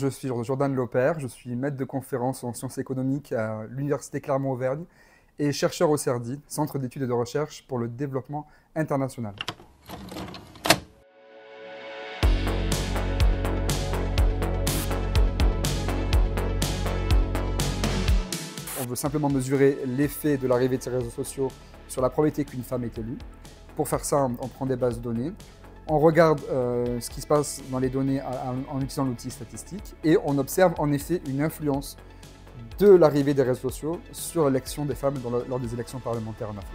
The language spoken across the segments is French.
Je suis Jordan Lopère, je suis maître de conférence en sciences économiques à l'Université Clermont-Auvergne et chercheur au CERDI, Centre d'études et de recherche pour le développement international. On veut simplement mesurer l'effet de l'arrivée de ces réseaux sociaux sur la probabilité qu'une femme est élue. Pour faire ça, on prend des bases de données. On regarde ce qui se passe dans les données en utilisant l'outil statistique et on observe en effet une influence de l'arrivée des réseaux sociaux sur l'élection des femmes lors des élections parlementaires en Afrique.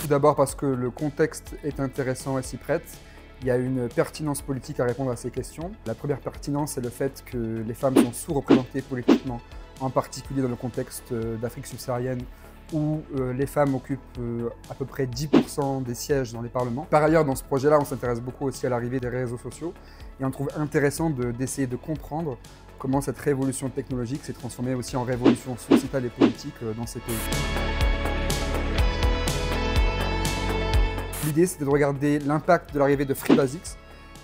Tout d'abord parce que le contexte est intéressant et s'y prête. Il y a une pertinence politique à répondre à ces questions. La première pertinence, c'est le fait que les femmes sont sous-représentées politiquement, en particulier dans le contexte d'Afrique subsaharienne, où les femmes occupent à peu près 10% des sièges dans les parlements. Par ailleurs, dans ce projet-là, on s'intéresse beaucoup aussi à l'arrivée des réseaux sociaux et on trouve intéressant d'essayer de comprendre comment cette révolution technologique s'est transformée aussi en révolution sociétale et politique dans ces pays. L'idée, c'était de regarder l'impact de l'arrivée de FreeBasix,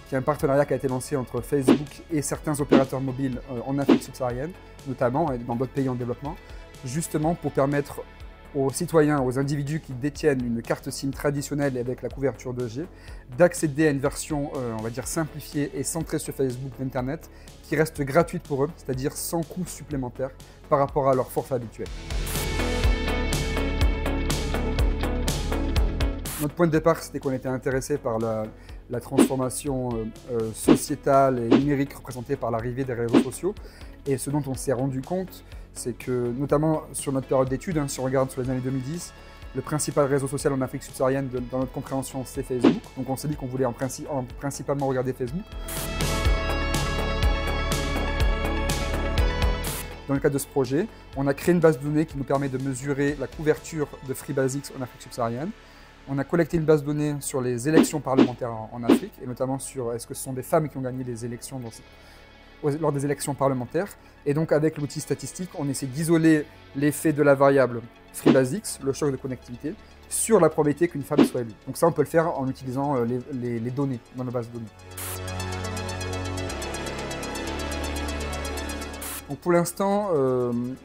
qui est un partenariat qui a été lancé entre Facebook et certains opérateurs mobiles en Afrique subsaharienne, notamment, et dans d'autres pays en développement, justement pour permettre aux citoyens, aux individus qui détiennent une carte SIM traditionnelle avec la couverture 2G, d'accéder à une version, on va dire, simplifiée et centrée sur Facebook d'Internet, qui reste gratuite pour eux, c'est-à-dire sans coût supplémentaire par rapport à leur forfait habituel. Notre point de départ, c'était qu'on était intéressé par la transformation sociétale et numérique représentée par l'arrivée des réseaux sociaux. Et ce dont on s'est rendu compte, c'est que, notamment sur notre période d'études, si on regarde sur les années 2010, le principal réseau social en Afrique subsaharienne, dans notre compréhension, c'est Facebook. Donc on s'est dit qu'on voulait principalement regarder Facebook. Dans le cadre de ce projet, on a créé une base de données qui nous permet de mesurer la couverture de FreeBasix en Afrique subsaharienne. On a collecté une base de données sur les élections parlementaires en Afrique, et notamment sur est-ce que ce sont des femmes qui ont gagné les élections lors des élections parlementaires. Et donc avec l'outil statistique, on essaie d'isoler l'effet de la variable FreeBasix, le choc de connectivité, sur la probabilité qu'une femme soit élue. Donc ça, on peut le faire en utilisant les données dans nos bases de données. Donc pour l'instant,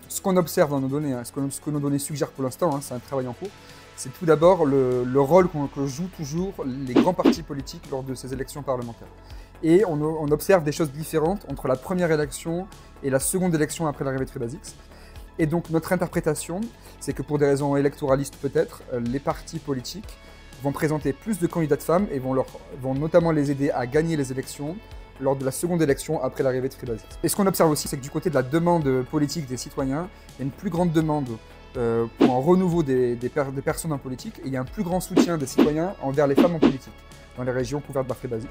ce qu'on observe dans nos données, ce que nos données suggèrent pour l'instant, c'est un travail en cours, c'est tout d'abord le rôle que jouent toujours les grands partis politiques lors de ces élections parlementaires. Et on observe des choses différentes entre la première élection et la seconde élection après l'arrivée de FreeBasix. Et donc notre interprétation, c'est que pour des raisons électoralistes peut-être, les partis politiques vont présenter plus de candidats de femmes et vont notamment les aider à gagner les élections lors de la seconde élection après l'arrivée de FreeBasix. Et ce qu'on observe aussi, c'est que du côté de la demande politique des citoyens, il y a une plus grande demande pour un renouveau des personnes en politique, et il y a un plus grand soutien des citoyens envers les femmes en politique, dans les régions couvertes par FreeBasix.